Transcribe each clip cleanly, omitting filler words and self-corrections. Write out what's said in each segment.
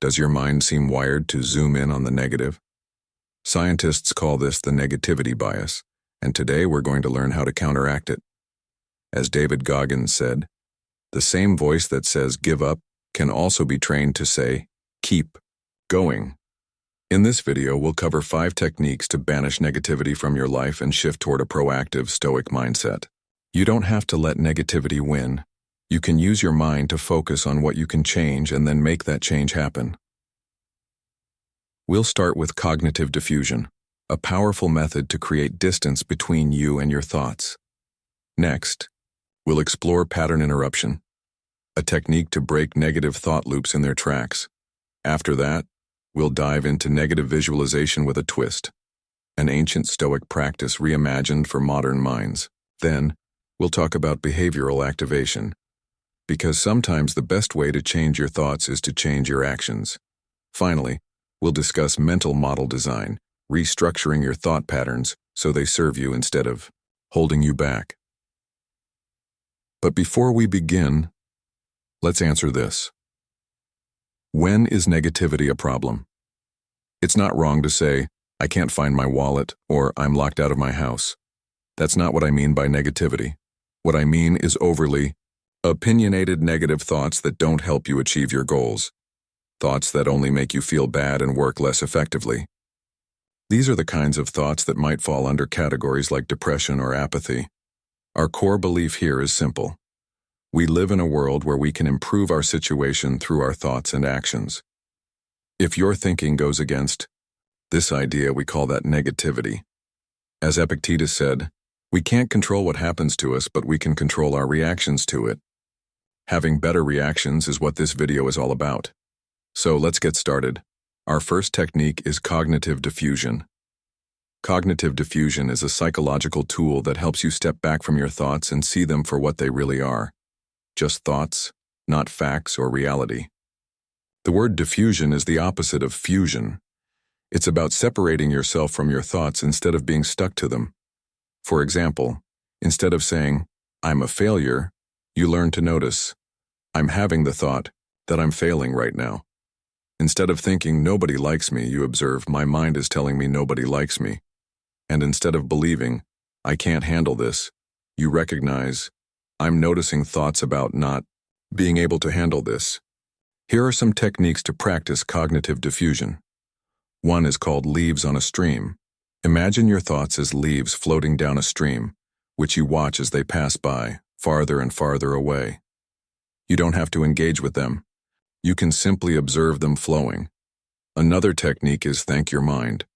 Does your mind seem wired to zoom in on the negative? Scientists call this the negativity bias, and today we're going to learn how to counteract it. As David Goggins said, the same voice that says give up can also be trained to say keep going. In this video, we'll cover 5 techniques to banish negativity from your life and shift toward a proactive, stoic mindset. You don't have to let negativity win. You can use your mind to focus on what you can change and then make that change happen. We'll start with cognitive diffusion, a powerful method to create distance between you and your thoughts. Next, we'll explore pattern interruption, a technique to break negative thought loops in their tracks. After that, we'll dive into negative visualization with a twist, an ancient Stoic practice reimagined for modern minds. Then, we'll talk about behavioral activation, because sometimes the best way to change your thoughts is to change your actions. Finally, we'll discuss mental model design, restructuring your thought patterns so they serve you instead of holding you back. But before we begin, let's answer this. When is negativity a problem? It's not wrong to say, I can't find my wallet, or I'm locked out of my house. That's not what I mean by negativity. What I mean is overly opinionated negative thoughts that don't help you achieve your goals. Thoughts that only make you feel bad and work less effectively. These are the kinds of thoughts that might fall under categories like depression or apathy. Our core belief here is simple. We live in a world where we can improve our situation through our thoughts and actions. If your thinking goes against this idea, we call that negativity. As Epictetus said, we can't control what happens to us, but we can control our reactions to it. Having better reactions is what this video is all about. So let's get started. Our first technique is cognitive diffusion. Cognitive diffusion is a psychological tool that helps you step back from your thoughts and see them for what they really are. Just thoughts, not facts or reality. The word diffusion is the opposite of fusion. It's about separating yourself from your thoughts instead of being stuck to them. For example, instead of saying, I'm a failure, you learn to notice, I'm having the thought that I'm failing right now. Instead of thinking nobody likes me, you observe, my mind is telling me nobody likes me. And instead of believing, I can't handle this, you recognize, I'm noticing thoughts about not being able to handle this. Here are some techniques to practice cognitive diffusion. One is called leaves on a stream. Imagine your thoughts as leaves floating down a stream, which you watch as they pass by, farther and farther away. You don't have to engage with them. You can simply observe them flowing. Another technique is thank your mind.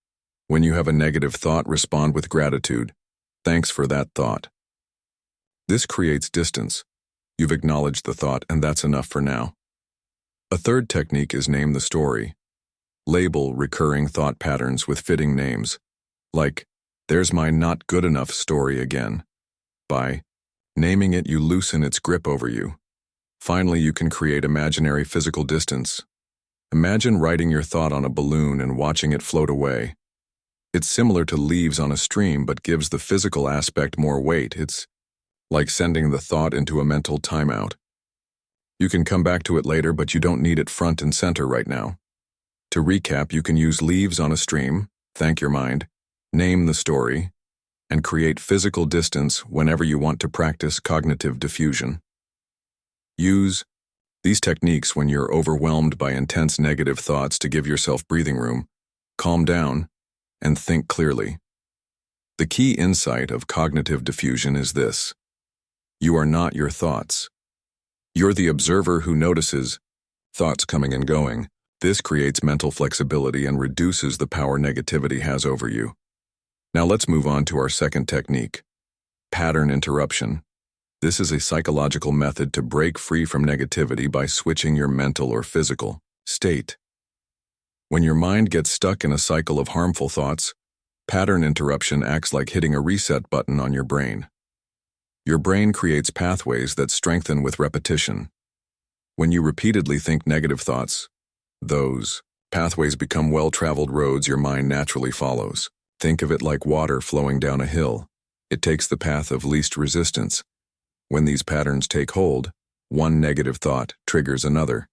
When you have a negative thought, respond with gratitude. Thanks for that thought. This creates distance. You've acknowledged the thought, and that's enough for now. A third technique is name the story. Label recurring thought patterns with fitting names, like, there's my not good enough story again. By naming it, you loosen its grip over you. Finally, you can create imaginary physical distance. Imagine writing your thought on a balloon and watching it float away. It's similar to leaves on a stream, but gives the physical aspect more weight. It's like sending the thought into a mental timeout. You can come back to it later, but you don't need it front and center right now. To recap, you can use leaves on a stream, thank your mind, name the story, and create physical distance whenever you want to practice cognitive diffusion. Use these techniques when you're overwhelmed by intense negative thoughts to give yourself breathing room, calm down, and think clearly. The key insight of cognitive diffusion is this. You are not your thoughts. You're the observer who notices thoughts coming and going. This creates mental flexibility and reduces the power negativity has over you. Now let's move on to our second technique, pattern interruption. This is a psychological method to break free from negativity by switching your mental or physical state. When your mind gets stuck in a cycle of harmful thoughts, pattern interruption acts like hitting a reset button on your brain. Your brain creates pathways that strengthen with repetition. When you repeatedly think negative thoughts, those pathways become well-traveled roads your mind naturally follows. Think of it like water flowing down a hill. It takes the path of least resistance. When these patterns take hold, one negative thought triggers another.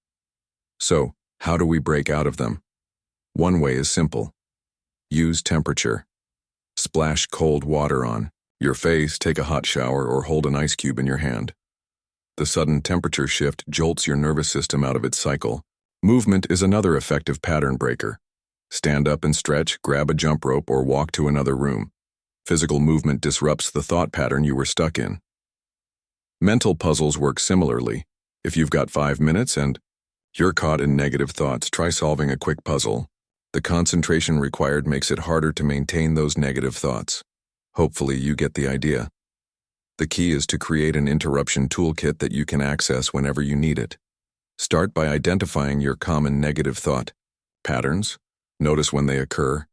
So, How do we break out of them? One way is simple. Use temperature. Splash cold water on your face, take a hot shower, or hold an ice cube in your hand. The sudden temperature shift jolts your nervous system out of its cycle. Movement is another effective pattern breaker. Stand up and stretch, grab a jump rope, or walk to another room. Physical movement disrupts the thought pattern you were stuck in. Mental puzzles work similarly. If you've got 5 minutes and you're caught in negative thoughts, try solving a quick puzzle. The concentration required makes it harder to maintain those negative thoughts. Hopefully you get the idea. The key is to create an interruption toolkit that you can access whenever you need it. Start by identifying your common negative thought patterns, notice when they occur,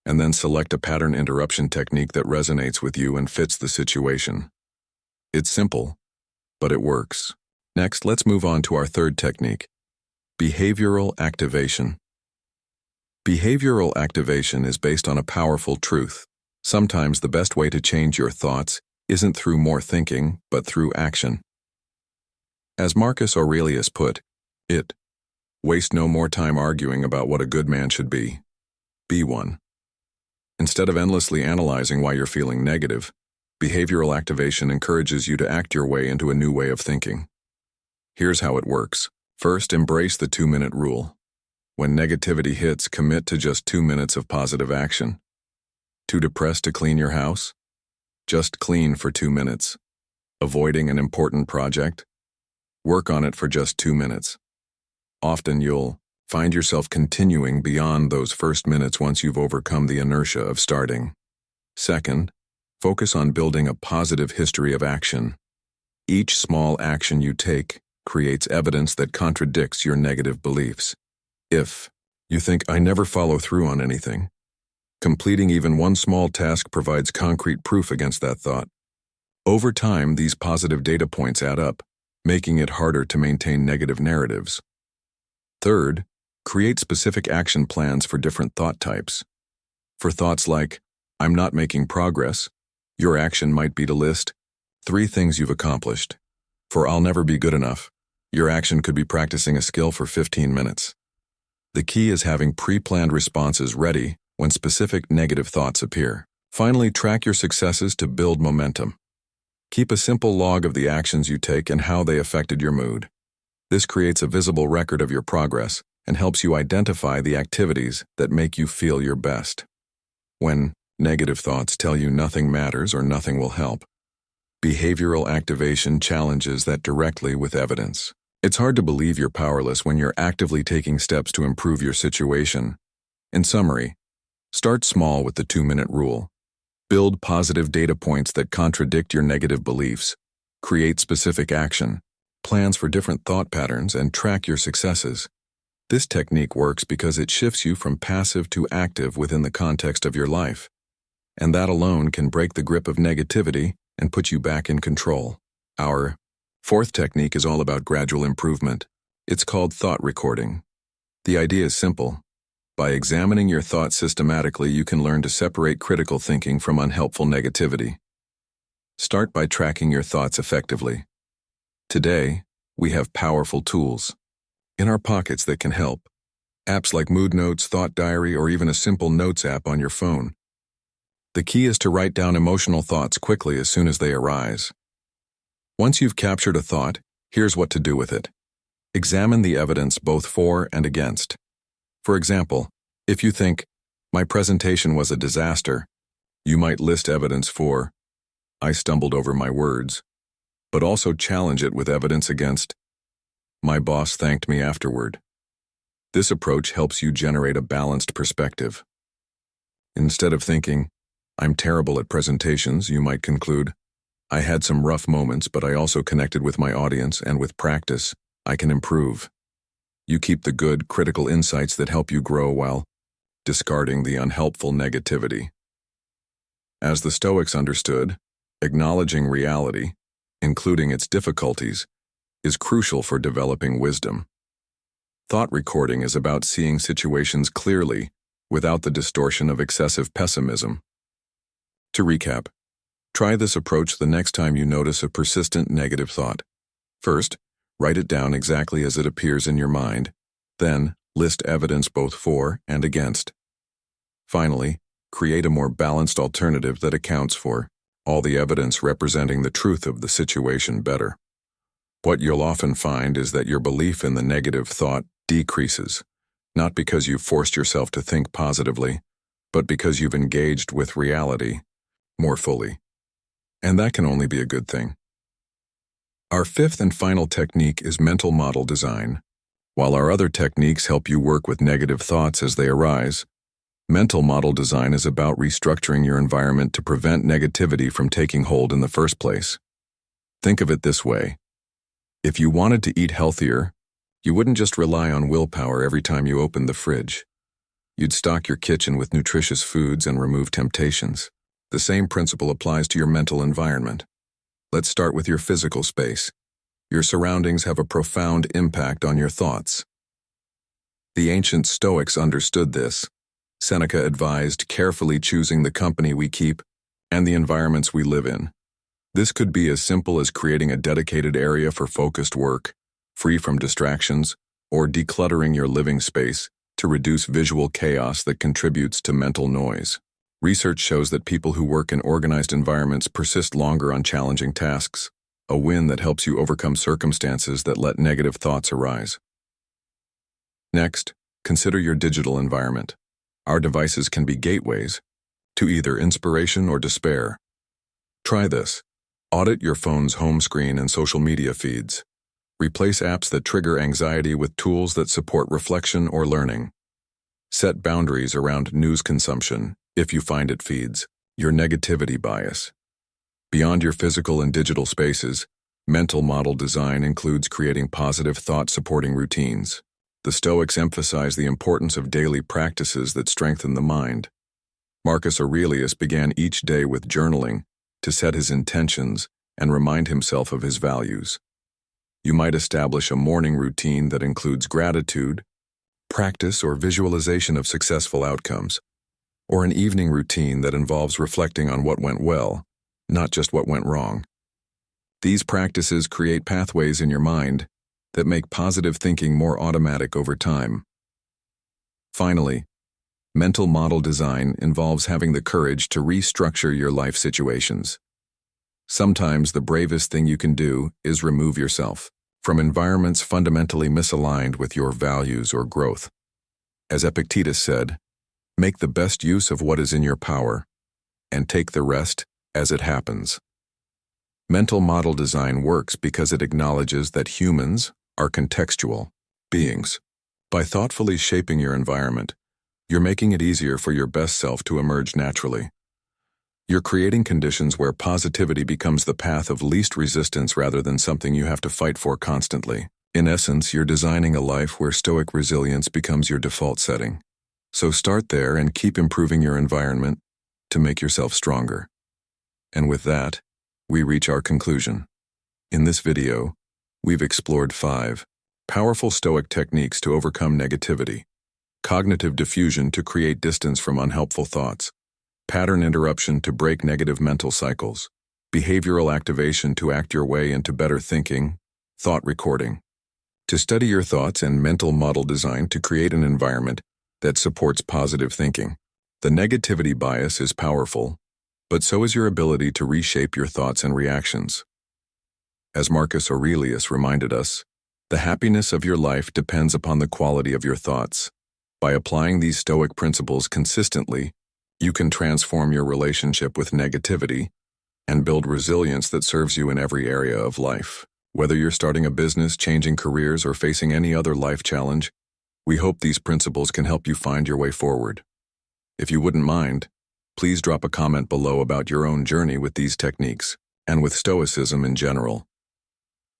and then select a pattern interruption technique that resonates with you and fits the situation. It's simple, but it works. Next, let's move on to our third technique, behavioral activation. Behavioral activation is based on a powerful truth. Sometimes the best way to change your thoughts isn't through more thinking, but through action. As Marcus Aurelius put it, waste no more time arguing about what a good man should be. Be one. Instead of endlessly analyzing why you're feeling negative, behavioral activation encourages you to act your way into a new way of thinking. Here's how it works. First, embrace the 2-minute rule. When negativity hits, commit to just 2 minutes of positive action. Too depressed to clean your house? Just clean for 2 minutes. Avoiding an important project? Work on it for just 2 minutes. Often you'll find yourself continuing beyond those first minutes once you've overcome the inertia of starting. Second, focus on building a positive history of action. Each small action you take creates evidence that contradicts your negative beliefs. If you think, I never follow through on anything, completing even one small task provides concrete proof against that thought. Over time, these positive data points add up, making it harder to maintain negative narratives. Third, create specific action plans for different thought types. For thoughts like, I'm not making progress, your action might be to list 3 things you've accomplished. For I'll never be good enough, your action could be practicing a skill for 15 minutes. The key is having pre-planned responses ready when specific negative thoughts appear. Finally, track your successes to build momentum. Keep a simple log of the actions you take and how they affected your mood. This creates a visible record of your progress and helps you identify the activities that make you feel your best. When negative thoughts tell you nothing matters or nothing will help, behavioral activation challenges that directly with evidence. It's hard to believe you're powerless when you're actively taking steps to improve your situation. In summary, start small with the 2-minute rule. Build positive data points that contradict your negative beliefs. Create specific action, plans for different thought patterns, and track your successes. This technique works because it shifts you from passive to active within the context of your life. And that alone can break the grip of negativity and put you back in control. Our fourth technique is all about gradual improvement. It's called thought recording. The idea is simple. By examining your thoughts systematically, you can learn to separate critical thinking from unhelpful negativity. Start by tracking your thoughts effectively. Today, we have powerful tools in our pockets that can help. Apps like Mood Notes, Thought Diary, or even a simple notes app on your phone. The key is to write down emotional thoughts quickly as soon as they arise. Once you've captured a thought, here's what to do with it. Examine the evidence both for and against. For example, if you think, my presentation was a disaster, you might list evidence for, I stumbled over my words, but also challenge it with evidence against, my boss thanked me afterward. This approach helps you generate a balanced perspective. Instead of thinking, I'm terrible at presentations, you might conclude, I had some rough moments, but I also connected with my audience, and with practice, I can improve. You keep the good, critical insights that help you grow while discarding the unhelpful negativity. As the Stoics understood, acknowledging reality, including its difficulties, is crucial for developing wisdom. Thought recording is about seeing situations clearly without the distortion of excessive pessimism. To recap, try this approach the next time you notice a persistent negative thought. First, write it down exactly as it appears in your mind. Then, List evidence both for and against. Finally, create a more balanced alternative that accounts for all the evidence representing the truth of the situation better. What you'll often find is that your belief in the negative thought decreases, not because you've forced yourself to think positively, but because you've engaged with reality more fully. And that can only be a good thing. Our fifth and final technique is mental model design. While our other techniques help you work with negative thoughts as they arise, mental model design is about restructuring your environment to prevent negativity from taking hold in the first place. Think of it this way. If you wanted to eat healthier, you wouldn't just rely on willpower every time you opened the fridge. You'd stock your kitchen with nutritious foods and remove temptations. The same principle applies to your mental environment. Let's start with your physical space. Your surroundings have a profound impact on your thoughts. The ancient Stoics understood this. Seneca advised carefully choosing the company we keep and the environments we live in. This could be as simple as creating a dedicated area for focused work, free from distractions, or decluttering your living space to reduce visual chaos that contributes to mental noise. Research shows that people who work in organized environments persist longer on challenging tasks, a win that helps you overcome circumstances that let negative thoughts arise. Next, consider your digital environment. Our devices can be gateways to either inspiration or despair. Try this. Audit your phone's home screen and social media feeds. Replace apps that trigger anxiety with tools that support reflection or learning. Set boundaries around news consumption if you find it feeds your negativity bias. Beyond your physical and digital spaces, mental model design includes creating positive thought-supporting routines. The Stoics emphasize the importance of daily practices that strengthen the mind. Marcus Aurelius began each day with journaling to set his intentions and remind himself of his values. You might establish a morning routine that includes gratitude, practice or visualization of successful outcomes, or an evening routine that involves reflecting on what went well, not just what went wrong. These practices create pathways in your mind that make positive thinking more automatic over time. Finally, mental model design involves having the courage to restructure your life situations. Sometimes the bravest thing you can do is remove yourself from environments fundamentally misaligned with your values or growth. As Epictetus said, make the best use of what is in your power, and take the rest as it happens. Mental model design works because it acknowledges that humans are contextual beings. By thoughtfully shaping your environment, you're making it easier for your best self to emerge naturally. You're creating conditions where positivity becomes the path of least resistance rather than something you have to fight for constantly. In essence, you're designing a life where Stoic resilience becomes your default setting. So start there and keep improving your environment to make yourself stronger. And with that, we reach our conclusion. In this video, we've explored 5 powerful Stoic techniques to overcome negativity, cognitive diffusion to create distance from unhelpful thoughts, pattern interruption to break negative mental cycles, behavioral activation to act your way into better thinking, thought recording, to study your thoughts, and mental model design to create an environment that supports positive thinking. The negativity bias is powerful, but so is your ability to reshape your thoughts and reactions. As Marcus Aurelius reminded us, the happiness of your life depends upon the quality of your thoughts. By applying these Stoic principles consistently, you can transform your relationship with negativity and build resilience that serves you in every area of life. Whether you're starting a business, changing careers, or facing any other life challenge, we hope these principles can help you find your way forward. If you wouldn't mind, please drop a comment below about your own journey with these techniques and with Stoicism in general.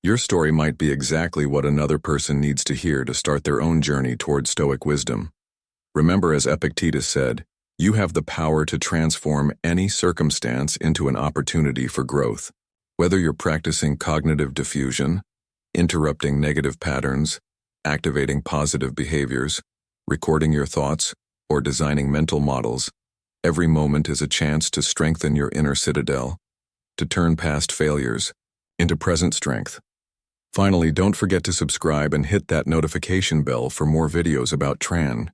Your story might be exactly what another person needs to hear to start their own journey toward Stoic wisdom. Remember, as Epictetus said, you have the power to transform any circumstance into an opportunity for growth. Whether you're practicing cognitive diffusion, interrupting negative patterns, activating positive behaviors, recording your thoughts, or designing mental models, every moment is a chance to strengthen your inner citadel, to turn past failures into present strength. Finally, don't forget to subscribe and hit that notification bell for more videos about Tran.